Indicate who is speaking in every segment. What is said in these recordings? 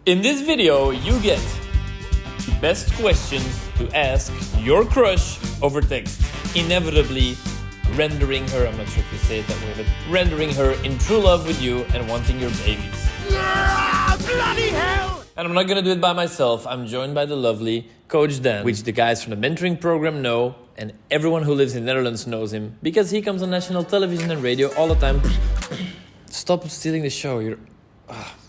Speaker 1: In this video, you get the best questions to ask your crush over text, inevitably rendering her, I'm not sure if you say it that way, but rendering her in true love with you and wanting your babies.
Speaker 2: Yeah, bloody hell!
Speaker 1: And I'm not gonna do it by myself. I'm joined by the lovely Coach Dan, which the guys from the mentoring program know, and everyone who lives in the Netherlands knows him because he comes on national television and radio all the time. Stop stealing the show.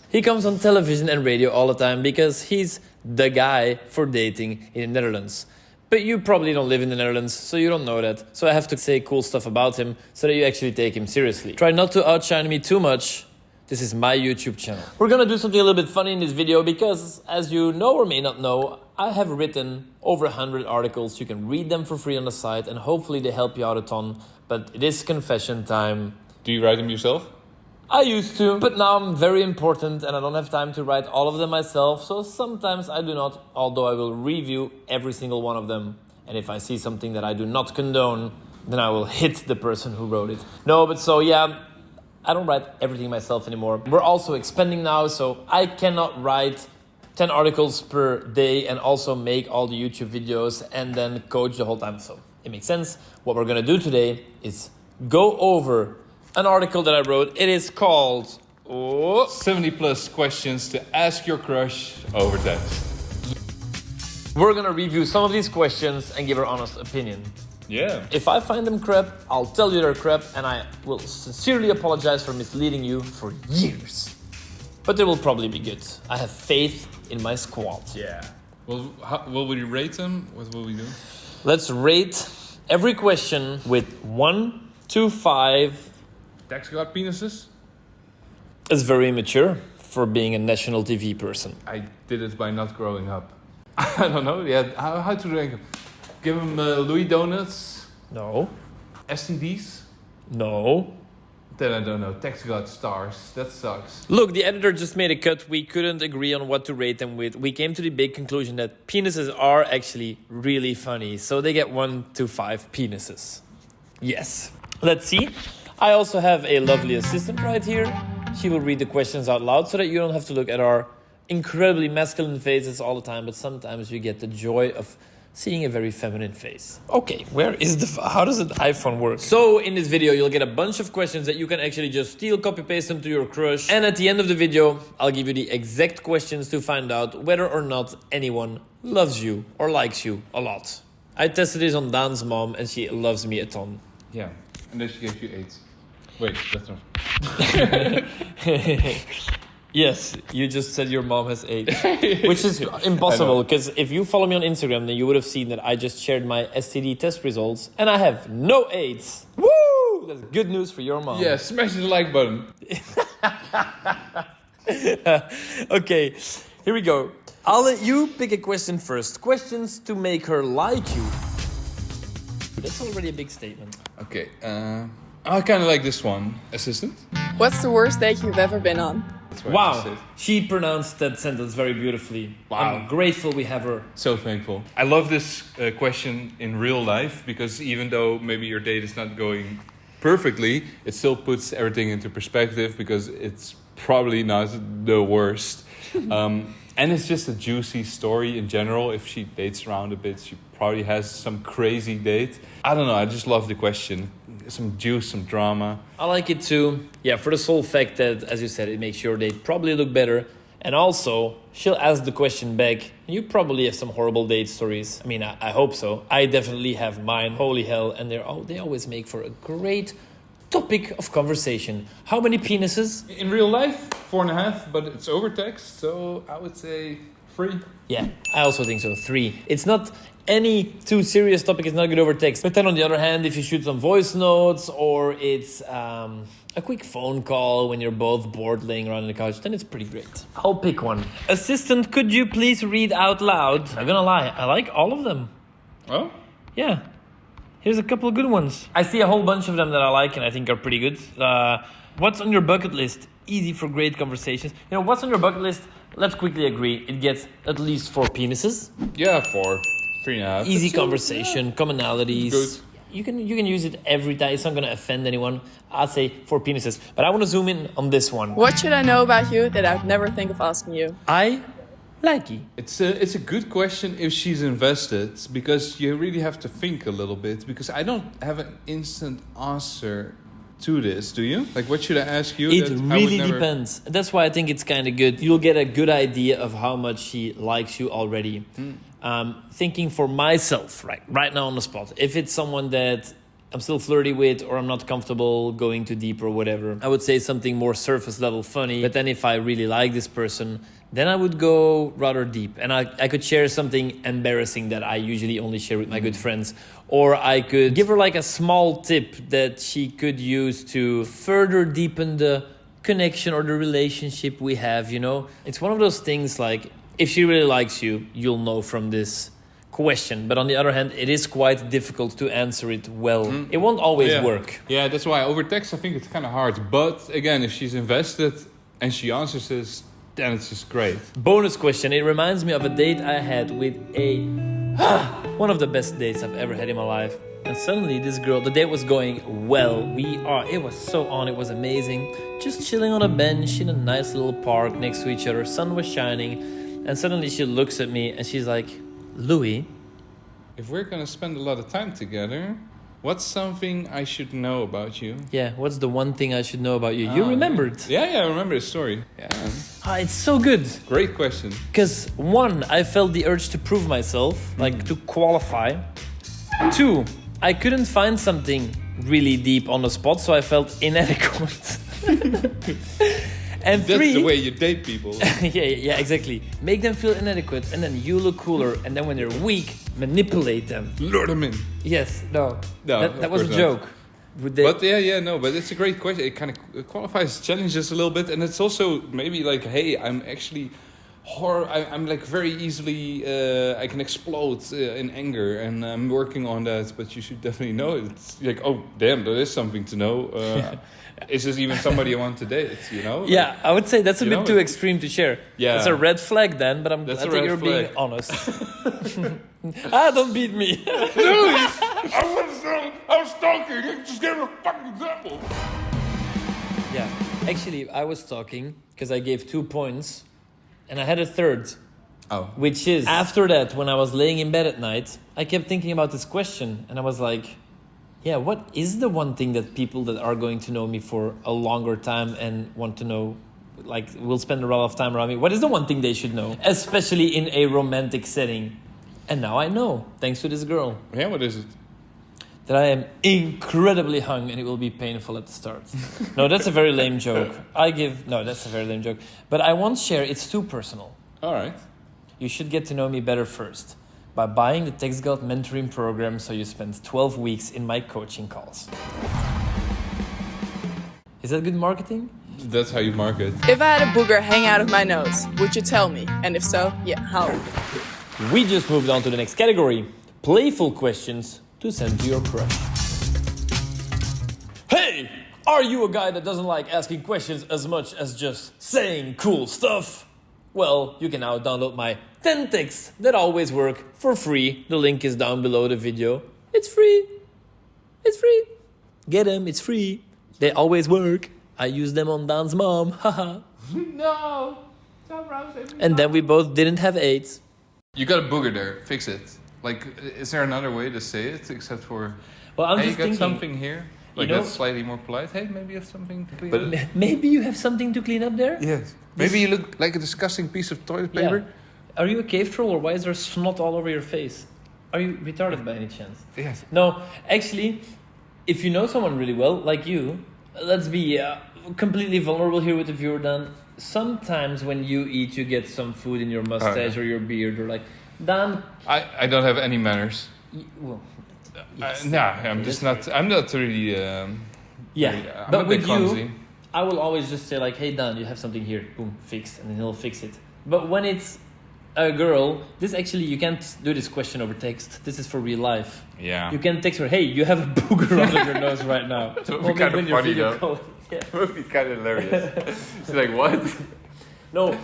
Speaker 1: He comes on television and radio all the time because he's the guy for dating in the Netherlands. But you probably don't live in the Netherlands, so you don't know that. So I have to say cool stuff about him so that you actually take him seriously. Try not to outshine me too much. This is my YouTube channel. We're gonna do something a little bit funny in this video because, as you know or may not know, I have written over 100 articles. You can read them for free on the site and hopefully they help you out a ton. But it is confession time.
Speaker 3: Do you write them yourself?
Speaker 1: I used to, but now I'm very important and I don't have time to write all of them myself, so sometimes I do not, although I will review every single one of them. And if I see something that I do not condone, then I will hit the person who wrote it. No, but so yeah, I don't write everything myself anymore. We're also expanding now, so I cannot write 10 articles per day and also make all the YouTube videos and then coach the whole time. So it makes sense. What we're gonna do today is go over an article that I wrote. It is called
Speaker 3: 70 plus questions to ask your crush over text.
Speaker 1: We're gonna review some of these questions and give our honest opinion.
Speaker 3: Yeah.
Speaker 1: If I find them crap, I'll tell you they're crap and I will sincerely apologize for misleading you for years. But they will probably be good. I have faith in my squad.
Speaker 3: Yeah. Well, how will we rate them? What will we do?
Speaker 1: Let's rate every question with 1 to 5.
Speaker 3: TextGod penises?
Speaker 1: It's very immature for being a national TV person.
Speaker 3: I did it by not growing up. I don't know. Yeah. How to rank them? Give them Louis donuts?
Speaker 1: No.
Speaker 3: STDs?
Speaker 1: No.
Speaker 3: Then I don't know. TextGod stars. That sucks.
Speaker 1: Look, the editor just made a cut. We couldn't agree on what to rate them with. We came to the big conclusion that penises are actually really funny. So they get 1 to 5 penises. Yes. Let's see. I also have a lovely assistant right here. She will read the questions out loud so that you don't have to look at our incredibly masculine faces all the time, but sometimes you get the joy of seeing a very feminine face. Okay, how does an iPhone work? So in this video, you'll get a bunch of questions that you can actually just steal, copy, paste them to your crush. And at the end of the video, I'll give you the exact questions to find out whether or not anyone loves you or likes you a lot. I tested this on Dan's mom and she loves me a ton.
Speaker 3: Yeah. And then she gave you 8. Wait, that's not.
Speaker 1: Yes, you just said your mom has 8, which is impossible because if you follow me on Instagram, then you would have seen that I just shared my STD test results and I have no 8s. Woo! That's good news for your mom.
Speaker 3: Yeah, smash the like button.
Speaker 1: Okay, here we go. I'll let you pick a question first. Questions to make her like you. That's already a big statement.
Speaker 3: Okay, I kind of like this one. Assistant?
Speaker 4: What's the worst date you've ever been on?
Speaker 3: That's what I
Speaker 1: Wow,
Speaker 3: just said.
Speaker 1: she pronounced that sentence very beautifully.
Speaker 3: Wow.
Speaker 1: I'm grateful we have her.
Speaker 3: So thankful. I love this question in real life because even though maybe your date is not going perfectly, it still puts everything into perspective because it's probably not the worst. And it's just a juicy story in general. If she dates around a bit, she probably has some crazy date. I don't know, I just love the question. Some juice, some drama.
Speaker 1: I like it too. Yeah, for the sole fact that, as you said, it makes your date probably look better. And also, she'll ask the question back. You probably have some horrible date stories. I mean, I hope so. I definitely have mine. Holy hell. And they always make for a great topic of conversation. How many penises?
Speaker 3: In real life, 4.5, but it's over text, so I would say 3.
Speaker 1: Yeah, I also think so. 3. It's not any too serious topic, is not good over text. But then on the other hand, if you shoot some voice notes or it's a quick phone call when you're both bored laying around on the couch, then it's pretty great. I'll pick one. Assistant, could you please read out loud? I'm gonna lie, I like all of them.
Speaker 3: Oh?
Speaker 1: Yeah. Here's a couple of good ones. I see a whole bunch of them that I like and I think are pretty good. What's on your bucket list? Easy for great conversations. You know, what's on your bucket list? Let's quickly agree. It gets at least 4 penises.
Speaker 3: Yeah, 4. 3.5.
Speaker 1: Easy conversation, commonalities.
Speaker 3: Good.
Speaker 1: you can use it every time. It's not going to offend anyone. I'd say 4 penises. But I want to zoom in on this one.
Speaker 4: What should I know about you that I'd never think of asking you?
Speaker 1: I like you.
Speaker 3: It's a good question if she's invested, because you really have to think a little bit, because I don't have an instant answer to this. Do you? Like, what should I ask you?
Speaker 1: It really depends. That's why I think it's kind of good. You'll get a good idea of how much she likes you already. Thinking for myself, right now on the spot, if it's someone that I'm still flirty with, or I'm not comfortable going too deep or whatever, I would say something more surface level funny. But then if I really like this person, then I would go rather deep. And I could share something embarrassing that I usually only share with my good friends. Or I could give her like a small tip that she could use to further deepen the connection or the relationship we have, you know? It's one of those things like, if she really likes you, you'll know from this question. But on the other hand, it is quite difficult to answer it well. It won't always work.
Speaker 3: Yeah, that's why over text I think it's kind of hard. But again, if she's invested and she answers this, then it's just great.
Speaker 1: Bonus question. It reminds me of a date I had with one of the best dates I've ever had in my life. And suddenly this girl, the date was going well. It was so on, it was amazing. Just chilling on a bench in a nice little park next to each other. Sun was shining. And suddenly she looks at me and she's like, Louis,
Speaker 3: if we're gonna spend a lot of time together, what's something I should know about you?
Speaker 1: yeah, what's the one thing I should know about you? You remembered.
Speaker 3: Yeah, I remember the story. Yeah.
Speaker 1: It's so good.
Speaker 3: Great question.
Speaker 1: Because 1, I felt the urge to prove myself, like to qualify. 2, I couldn't find something really deep on the spot, so I felt inadequate. And 3,
Speaker 3: That's the way you date people.
Speaker 1: yeah, exactly. Make them feel inadequate, and then you look cooler. And then when they're weak, manipulate them.
Speaker 3: Lure them in.
Speaker 1: Yes, no, that was a
Speaker 3: course not.
Speaker 1: joke.
Speaker 3: But but it's a great question. It kind of qualifies challenges a little bit, and it's also maybe like, hey, I'm actually I'm like very easily I can explode in anger, and I'm working on that. But you should definitely know it. It's like, oh damn, there is something to know. Is this even somebody you want to date? You know?
Speaker 1: Yeah, I would say that's a bit too extreme to share.
Speaker 3: Yeah,
Speaker 1: it's a red flag then. But I think you're being honest. Don't beat me.
Speaker 3: I was talking. You just gave a fucking example.
Speaker 1: Yeah, actually, I was talking because I gave 2 points, and I had a third.
Speaker 3: Oh.
Speaker 1: Which is, after that, when I was laying in bed at night, I kept thinking about this question, and I was like, yeah, what is the one thing that people that are going to know me for a longer time and want to know, like, will spend a lot of time around me, what is the one thing they should know? Especially in a romantic setting. And now I know, thanks to this girl.
Speaker 3: Yeah, what is it?
Speaker 1: That I am incredibly hung and it will be painful at the start. No, that's a very lame joke. That's a very lame joke. But I won't share, it's too personal.
Speaker 3: All right.
Speaker 1: You should get to know me better first by buying the TextGod mentoring program, so you spend 12 weeks in my coaching calls. Is that good marketing?
Speaker 3: That's how you market.
Speaker 4: If I had a booger hang out of my nose, would you tell me? And if so, yeah, how?
Speaker 1: We just moved on to the next category. Playful questions to send to your crush. Hey! Are you a guy that doesn't like asking questions as much as just saying cool stuff? Well, you can now download my 10 texts that always work for free. The link is down below the video. It's free. It's free. Get them, it's free. They always work. I use them on Dan's mom. Haha.
Speaker 3: No.
Speaker 1: And then we both didn't have AIDS.
Speaker 3: You got a booger there. Fix it. Like, is there another way to say it except for?
Speaker 1: Well, I'm
Speaker 3: hey,
Speaker 1: just
Speaker 3: you got
Speaker 1: thinking,
Speaker 3: something here. Like,
Speaker 1: you know,
Speaker 3: that's slightly more polite. Hey, maybe you have something to clean up.
Speaker 1: Maybe you have something to clean up there?
Speaker 3: Yes. Maybe you look like a disgusting piece of toilet paper.
Speaker 1: Yeah. Are you a cave troll, or why is there snot all over your face? Are you retarded by any chance?
Speaker 3: Yes.
Speaker 1: No, actually, if you know someone really well, like you, let's be completely vulnerable here with the viewer, Dan. Sometimes when you eat, you get some food in your mustache or your beard, or like, Dan...
Speaker 3: I don't have any manners.
Speaker 1: Well...
Speaker 3: I'm not really...
Speaker 1: but with you, I will always just say like, hey Dan, you have something here, boom, fixed, and then he'll fix it. But when it's a girl, you can't do this question over text. This is for real life.
Speaker 3: Yeah.
Speaker 1: You can text her, hey, you have a booger under your nose right now.
Speaker 3: That would be kind of funny though.
Speaker 1: Yeah.
Speaker 3: That would be kind of hilarious. She's like, what?
Speaker 1: No,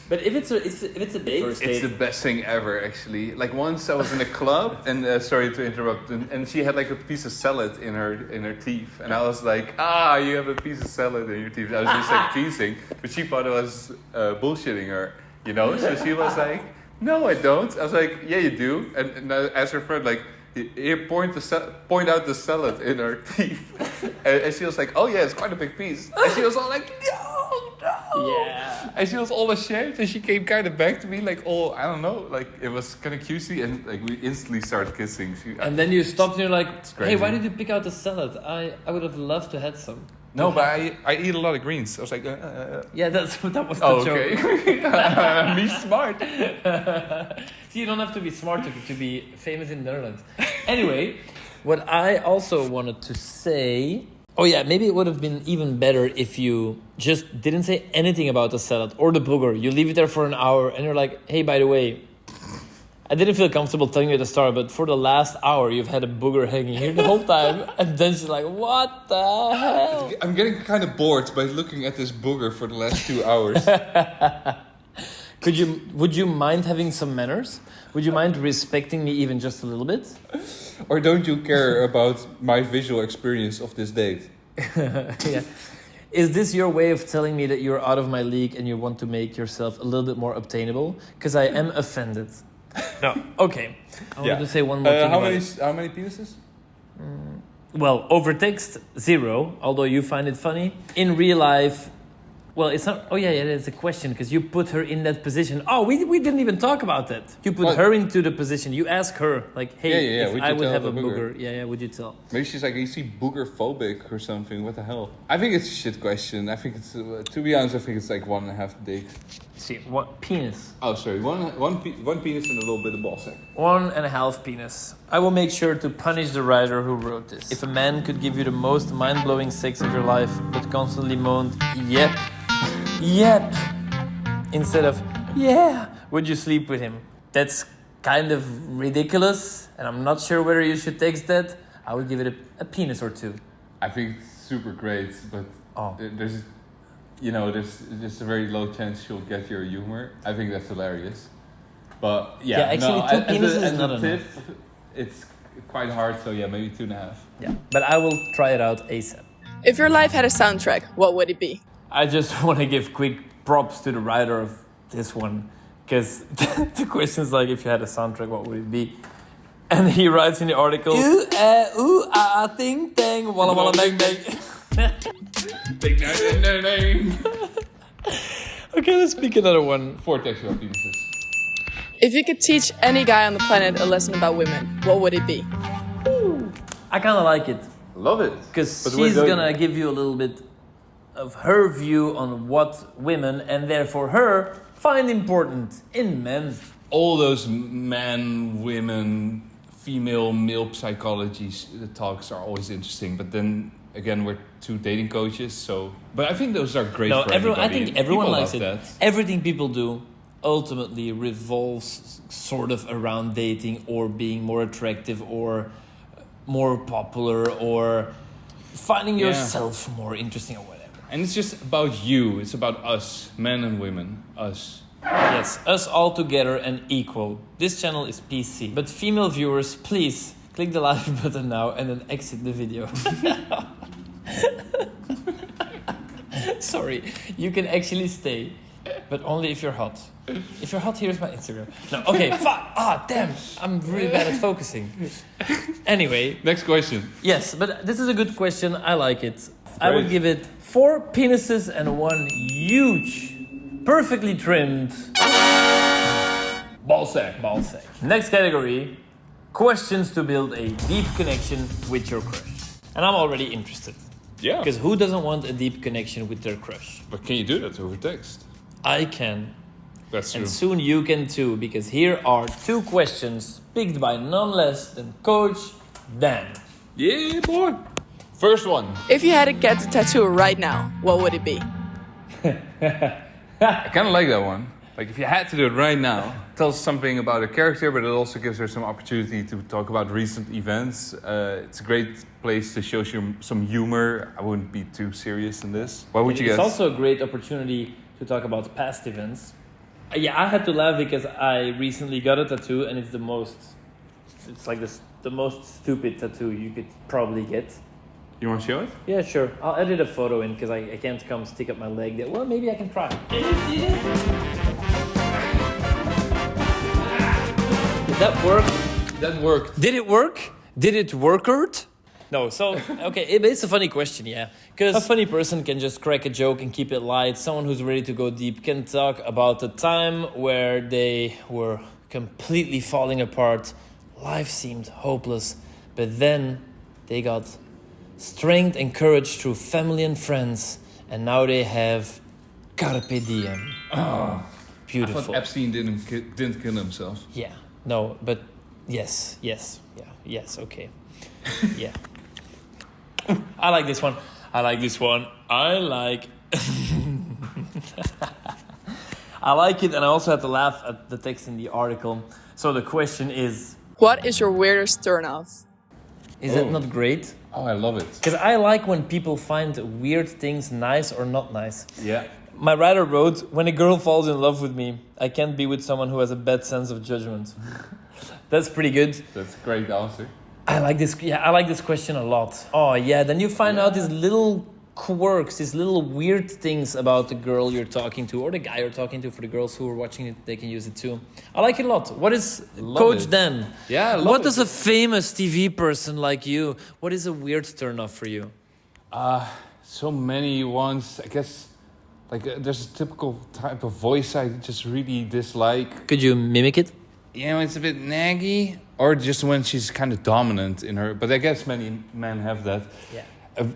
Speaker 1: But if it's a date, first
Speaker 3: It's
Speaker 1: date,
Speaker 3: the best thing ever, actually. Like once I was in a club, and sorry to interrupt, and she had like a piece of salad in her teeth, and I was like, you have a piece of salad in your teeth. I was just like teasing, but she thought I was bullshitting her, you know. So she was like, no, I don't. I was like, yeah, you do. And I asked her friend like, here, point out the salad in her teeth, and she was like, oh yeah, it's quite a big piece, and she was all like, no.
Speaker 1: yeah.
Speaker 3: And she was all ashamed, and she came kind of back to me like, oh, I don't know, like it was kind of cutesy, and like we instantly started kissing.
Speaker 1: And then you stopped and you're like,
Speaker 3: crazy.
Speaker 1: hey, why did you pick out the salad? I would have loved to have some.
Speaker 3: No, but I eat a lot of greens. I was like,
Speaker 1: Yeah, that was the
Speaker 3: oh,
Speaker 1: joke.
Speaker 3: okay. Me smart.
Speaker 1: See, you don't have to be smart to be famous in the Netherlands. Anyway, what I also wanted to say... Oh yeah, maybe it would have been even better if you just didn't say anything about the salad or the booger. You leave it there for an hour and you're like, hey, by the way, I didn't feel comfortable telling you at the start, but for the last hour, you've had a booger hanging here the whole time. And then she's like, what the hell?
Speaker 3: I'm getting kind of bored by looking at this booger for the last 2 hours.
Speaker 1: Would you mind having some manners? Would you mind respecting me even just a little bit?
Speaker 3: Or don't you care about my visual experience of this date?
Speaker 1: Yeah. Is this your way of telling me that you're out of my league and you want to make yourself a little bit more obtainable? Because I am offended. No. Okay. I wanted to say one more thing.
Speaker 3: How many penises?
Speaker 1: Well, over text, 0, although you find it funny. In real life, well, it's not... Oh, yeah, that's a question, because you put her in that position. Oh, we didn't even talk about that. You put her into the position. You ask her, like, hey, if I would have a booger. Yeah, would you tell?
Speaker 3: Maybe she's like, is he booger phobic or something? What the hell? I think it's a shit question. I think it's... to be honest, I think it's like 1.5 dicks.
Speaker 1: See, what penis?
Speaker 3: Oh, sorry. One penis and a little bit of ball sack.
Speaker 1: 1.5 penis. I will make sure to punish the writer who wrote this. If a man could give you the most mind-blowing sex of your life, but constantly moaned, yep, instead of, yeah, would you sleep with him? That's kind of ridiculous, and I'm not sure whether you should text that. I would give it a penis or 2.
Speaker 3: I think it's super great, but there's just a very low chance she'll get your humor. I think that's hilarious. But yeah,
Speaker 1: actually, 2 penises is not enough.
Speaker 3: It's quite hard, so yeah, maybe 2.5.
Speaker 1: Yeah, but I will try it out ASAP.
Speaker 4: If your life had a soundtrack, what would it be?
Speaker 1: I just want to give quick props to the writer of this one, because the question is like, if you had a soundtrack, what would it be? And he writes in the article, ting, tang, walla, walla, bang, bang.
Speaker 3: Big name.
Speaker 1: Okay, let's pick another one.
Speaker 3: 4 textual penises.
Speaker 4: If you could teach any guy on the planet a lesson about women, what would it be?
Speaker 1: I kind of like it.
Speaker 3: Love it.
Speaker 1: Because she's going to give you a little bit of her view on what women, and therefore her, find important in men.
Speaker 3: All those man, women, female, male psychology talks are always interesting. But then, again, we're 2 dating coaches, so... But I think those are great for everybody.
Speaker 1: I think everyone
Speaker 3: people
Speaker 1: likes it.
Speaker 3: That.
Speaker 1: Everything people do ultimately revolves sort of around dating or being more attractive or more popular or finding yourself more interesting or whatever.
Speaker 3: And it's just about you. It's about us, men and women, us.
Speaker 1: Yes, us all together and equal. This channel is PC. But female viewers, please click the like button now and then exit the video. Sorry, you can actually stay, but only if you're hot. If you're hot, here's my Instagram. No, okay, fuck. Damn, I'm really bad at focusing. Anyway.
Speaker 3: Next question.
Speaker 1: Yes, but this is a good question. I like it. I would give it 4 penises and 1 huge, perfectly trimmed
Speaker 3: Ball sack.
Speaker 1: Next category, questions to build a deep connection with your crush. And I'm already interested.
Speaker 3: Yeah.
Speaker 1: Because who doesn't want a deep connection with their crush?
Speaker 3: But can you do that over text?
Speaker 1: I can.
Speaker 3: That's true.
Speaker 1: And soon you can too, because here are 2 questions picked by none less than Coach Dan.
Speaker 3: Yeah, boy. First one.
Speaker 4: If you had to get a tattoo right now, what would it be?
Speaker 3: I kind of like that one. Like, if you had to do it right now, it tells something about a character, but it also gives her some opportunity to talk about recent events. It's a great place to show some humor. I wouldn't be too serious in this. What would you guess?
Speaker 1: It's also a great opportunity to talk about past events. Yeah, I had to laugh because I recently got a tattoo and it's the most stupid tattoo you could probably get.
Speaker 3: You want to show it?
Speaker 1: Yeah, sure. I'll edit a photo in because I can't come stick up my leg there. Well, maybe I can try. Can you see this? Did that work?
Speaker 3: That worked.
Speaker 1: Did it work? Did it work? No, so, okay, it's a funny question, yeah. Because a funny person can just crack a joke and keep it light. Someone who's ready to go deep can talk about the time where they were completely falling apart. Life seemed hopeless. But then they got strength and courage through family and friends. And now they have Carpe Diem.
Speaker 3: Oh,
Speaker 1: Beautiful.
Speaker 3: I thought Epstein didn't kill himself.
Speaker 1: Yeah, no, but yes, okay. Yeah. I like this one. I like it, and I also had to laugh at the text in the article. So the question is...
Speaker 4: What is your weirdest turnoff?
Speaker 1: Is that not great?
Speaker 3: Oh, I love it.
Speaker 1: Because I like when people find weird things nice or not nice.
Speaker 3: Yeah.
Speaker 1: My writer wrote, when a girl falls in love with me, I can't be with someone who has a bad sense of judgment. That's pretty good.
Speaker 3: That's a great answer.
Speaker 1: I like this. Yeah, I like this question a lot. Oh yeah, then you find out these little quirks, these little weird things about the girl you're talking to or the guy you're talking to. For the girls who are watching it, they can use it too. I like it a lot. What is Coach
Speaker 3: it.
Speaker 1: Dan?
Speaker 3: Yeah, I love
Speaker 1: What
Speaker 3: it.
Speaker 1: does a famous TV person like you? What is a weird turnoff for you?
Speaker 3: So many ones. I guess there's a typical type of voice I just really dislike.
Speaker 1: Could you mimic it?
Speaker 3: You know, it's a bit naggy, or just when she's kind of dominant in her. But I guess many men have that.
Speaker 1: Yeah.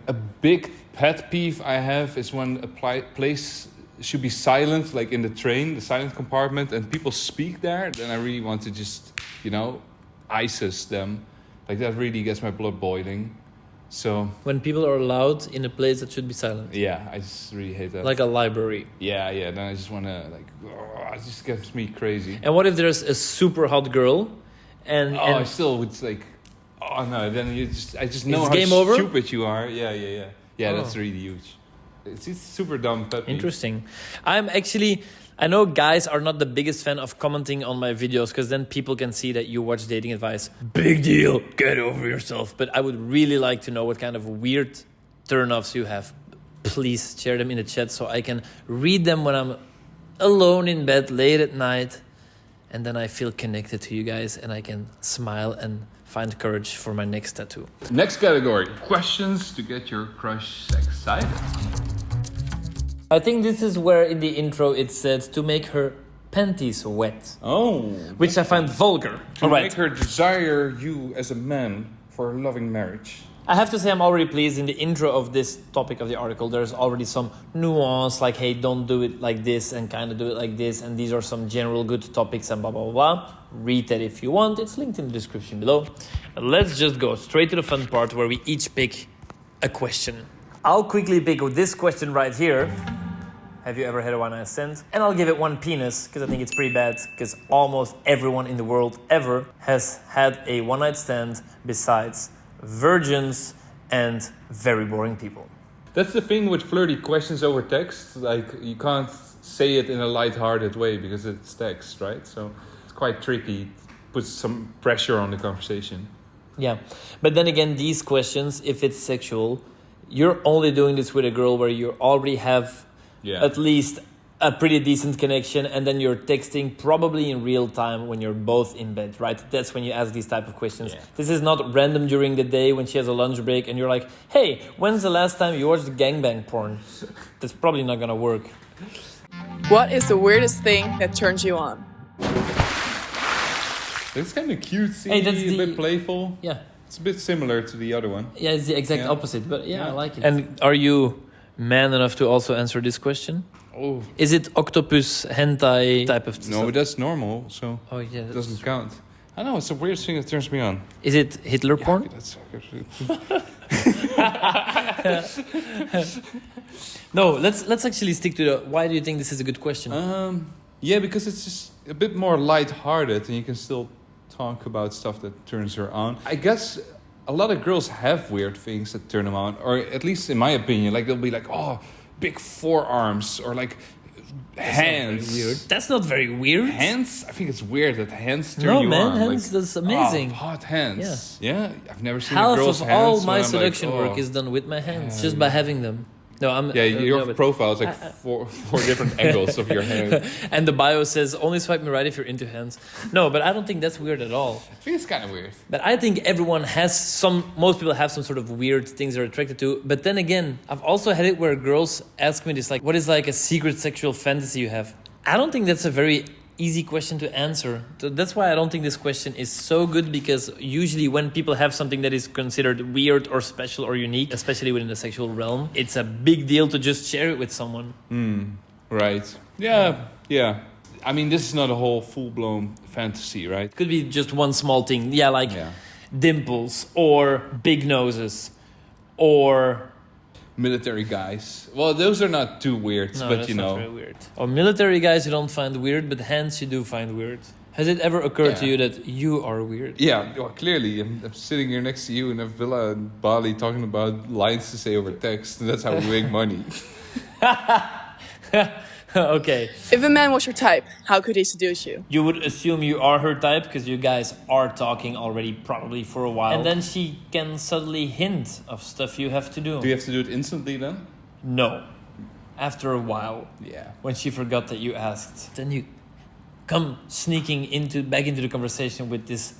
Speaker 3: A big pet peeve I have is when a place should be silent, like in the train, the silent compartment, and people speak there. Then I really want to just, ISIS them. Like that really gets my blood boiling. So
Speaker 1: When people are loud in a place that should be silent.
Speaker 3: yeah, I just really hate that.
Speaker 1: Like a library.
Speaker 3: Yeah. Then I just want to it just gets me crazy.
Speaker 1: And what if there's a super hot girl and
Speaker 3: I still would oh no, then I just know
Speaker 1: It's
Speaker 3: how
Speaker 1: game over?
Speaker 3: stupid you are. Yeah. Yeah,
Speaker 1: Oh.
Speaker 3: that's really huge. It's super dumb pet peeve.
Speaker 1: Interesting. I know guys are not the biggest fan of commenting on my videos because then people can see that you watch dating advice. Big deal. Get over yourself. But I would really like to know what kind of weird turnoffs you have. Please share them in the chat so I can read them when I'm alone in bed late at night. And then I feel connected to you guys and I can smile and find courage for my next tattoo.
Speaker 3: Next category: questions to get your crush excited.
Speaker 1: I think this is where in the intro it said to make her panties wet.
Speaker 3: Oh,
Speaker 1: Which I find vulgar.
Speaker 3: to make her desire you as a man for a loving marriage.
Speaker 1: I have to say I'm already pleased in the intro of this topic of the article. There's already some nuance like, hey, don't do it like this and kind of do it like this. And these are some general good topics and blah, blah, blah, blah. Read that if you want. It's linked in the description below. Let's just go straight to the fun part where we each pick a question. I'll quickly pick this question right here. Have you ever had a one-night stand? And I'll give it one penis because I think it's pretty bad because almost everyone in the world ever has had a one-night stand besides virgins and very boring people.
Speaker 3: That's the thing with flirty questions over text. Like, you can't say it in a light-hearted way because it's text, right? So it's quite tricky. Puts some pressure on the conversation.
Speaker 1: Yeah, but then again, these questions, if it's sexual, you're only doing this with a girl where you already have at least a pretty decent connection, and then you're texting probably in real time when you're both in bed, right? That's when you ask these type of questions. Yeah. This is not random during the day when she has a lunch break and you're like, hey, when's the last time you watched gangbang porn? That's probably not gonna work.
Speaker 4: What is the weirdest thing that turns you on?
Speaker 3: It's kind of cutesy,
Speaker 1: Hey, that's
Speaker 3: a bit playful.
Speaker 1: Yeah.
Speaker 3: It's a bit similar to the other one.
Speaker 1: Yeah, it's the exact opposite, but yeah, I like it. And are you man enough to also answer this question?
Speaker 3: Oh.
Speaker 1: Is it octopus hentai type of stuff?
Speaker 3: No, but that's normal, so
Speaker 1: it
Speaker 3: doesn't count. I know, it's the weirdest thing that turns me on.
Speaker 1: Is it Hitler porn?
Speaker 3: That's so good.
Speaker 1: No, let's actually stick to the... Why do you think this is a good question?
Speaker 3: Yeah, because it's just a bit more light-hearted and you can still talk about stuff that turns her on. I guess a lot of girls have weird things that turn them on, or at least in my opinion, like they'll be like, oh, big forearms, or like Hands.
Speaker 1: Weird. That's not very weird.
Speaker 3: Hands? I think it's weird that hands turn
Speaker 1: No,
Speaker 3: you
Speaker 1: man,
Speaker 3: on.
Speaker 1: hands, that's amazing.
Speaker 3: Oh, hot hands. Yeah? I've never seen a
Speaker 1: Half
Speaker 3: girl's
Speaker 1: of
Speaker 3: hands
Speaker 1: all
Speaker 3: when
Speaker 1: my
Speaker 3: I'm
Speaker 1: seduction
Speaker 3: like, oh.
Speaker 1: work is done with my hands, just by having them. No, I'm.
Speaker 3: Yeah, your
Speaker 1: no, but-
Speaker 3: profile is like four different angles of your hand.
Speaker 1: And the bio says only swipe me right if you're into hands. No, but I don't think that's weird at all.
Speaker 3: I think it's kind of weird.
Speaker 1: But I think everyone has most people have some sort of weird things they're attracted to. But then again, I've also had it where girls ask me this, like, what is like a secret sexual fantasy you have? I don't think that's a very easy question to answer. So that's why I don't think this question is so good, because usually when people have something that is considered weird or special or unique, especially within the sexual realm, it's a big deal to just share it with someone.
Speaker 3: Right. Yeah. I mean, this is not a whole full-blown fantasy, right?
Speaker 1: Could be just one small thing. Yeah, like dimples or big noses or...
Speaker 3: Military guys. Well, those are not too weird,
Speaker 1: No,
Speaker 3: but
Speaker 1: that's
Speaker 3: you
Speaker 1: not
Speaker 3: know.
Speaker 1: very weird. Or military guys you don't find weird, but hands you do find weird. Has it ever occurred to you that you are weird?
Speaker 3: Yeah, well, clearly. I'm sitting here next to you in a villa in Bali talking about lines to say over text. And that's how we make money.
Speaker 1: Okay.
Speaker 4: If a man was your type, how could he seduce you?
Speaker 1: You would assume you are her type because you guys are talking already probably for a while. And then she can subtly hint of stuff you have to do.
Speaker 3: Do you have to do it instantly then?
Speaker 1: No. After a while.
Speaker 3: Yeah.
Speaker 1: When she forgot that you asked. Then you come sneaking back into the conversation with this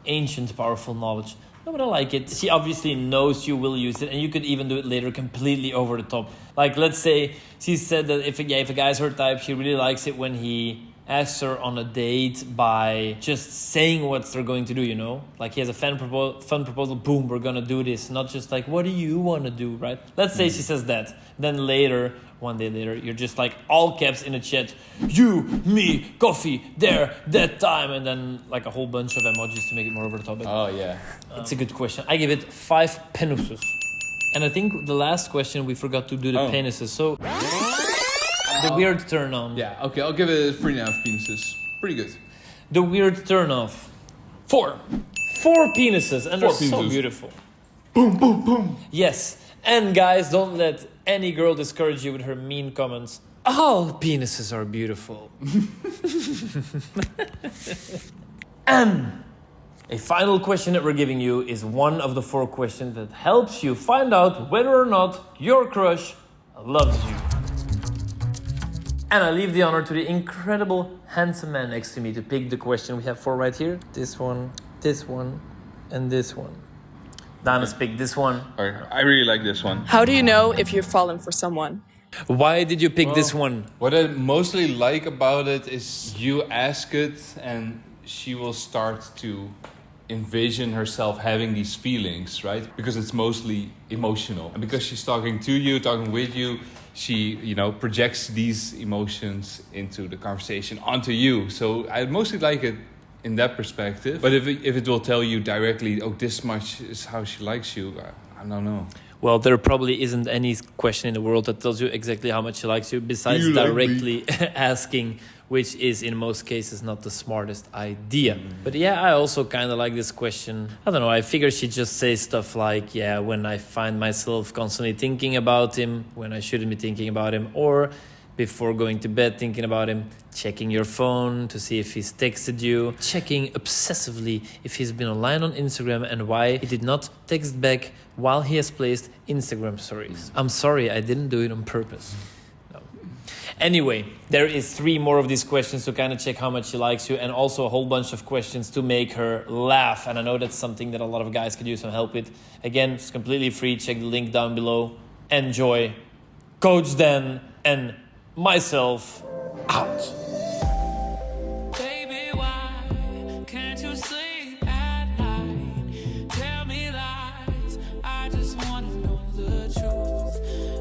Speaker 1: ancient, powerful knowledge. No, but I like it. She obviously knows you will use it, and you could even do it later completely over the top. Like, let's say she said that if a guy's her type, she really likes it when he asks her on a date by just saying what they're going to do, you know? Like, he has a fun proposal, boom, we're gonna do this. Not just like, what do you want to do, right? Let's say she says that. Then later, one day later, you're just like all caps in a chat. You, me, coffee, there, that time. And then like a whole bunch of emojis to make it more over the top.
Speaker 3: Oh, yeah.
Speaker 1: It's a good question. I give it 5 penises. And I think the last question we forgot to do the penises. So the weird turn on.
Speaker 3: Yeah, okay, I'll give it 3.5 penises. Pretty good.
Speaker 1: The weird turn off.
Speaker 3: 4.
Speaker 1: 4 penises, and they're
Speaker 3: 4
Speaker 1: so
Speaker 3: penises.
Speaker 1: beautiful.
Speaker 3: Boom, boom, boom.
Speaker 1: Yes. And guys, don't let any girl discourage you with her mean comments. All penises are beautiful. And a final question that we're giving you is one of the 4 questions that helps you find out whether or not your crush loves you. And I leave the honor to the incredible, handsome man next to me to pick the question. We have 4 right here. This one, and this one. Dana's picked this one.
Speaker 3: I really like this one.
Speaker 4: How do you know if you've fallen for someone?
Speaker 1: Why did you pick this one?
Speaker 3: What I mostly like about it is you ask it and she will start to envision herself having these feelings, right? Because it's mostly emotional. And because she's talking to you, talking with you, she, projects these emotions into the conversation onto you. So I mostly like it in that perspective. But if it will tell you directly, oh, this much is how she likes you, I don't know.
Speaker 1: Well, there probably isn't any question in the world that tells you exactly how much she likes you besides
Speaker 3: You like
Speaker 1: directly asking, which is in most cases not the smartest idea. But yeah, I also kind of like this question. I don't know, I figure she just says stuff like, yeah, when I find myself constantly thinking about him, when I shouldn't be thinking about him, or before going to bed thinking about him, checking your phone to see if he's texted you, checking obsessively if he's been online on Instagram and why he did not text back while he has placed Instagram stories. I'm sorry, I didn't do it on purpose. No. Anyway, there is 3 more of these questions to kind of check how much she likes you, and also a whole bunch of questions to make her laugh. And I know that's something that a lot of guys could use some help with. Again, it's completely free. Check the link down below. Enjoy. Coach Dan and myself out.
Speaker 5: Baby, why can't you sleep at night? Tell me lies, I just wanna know the truth.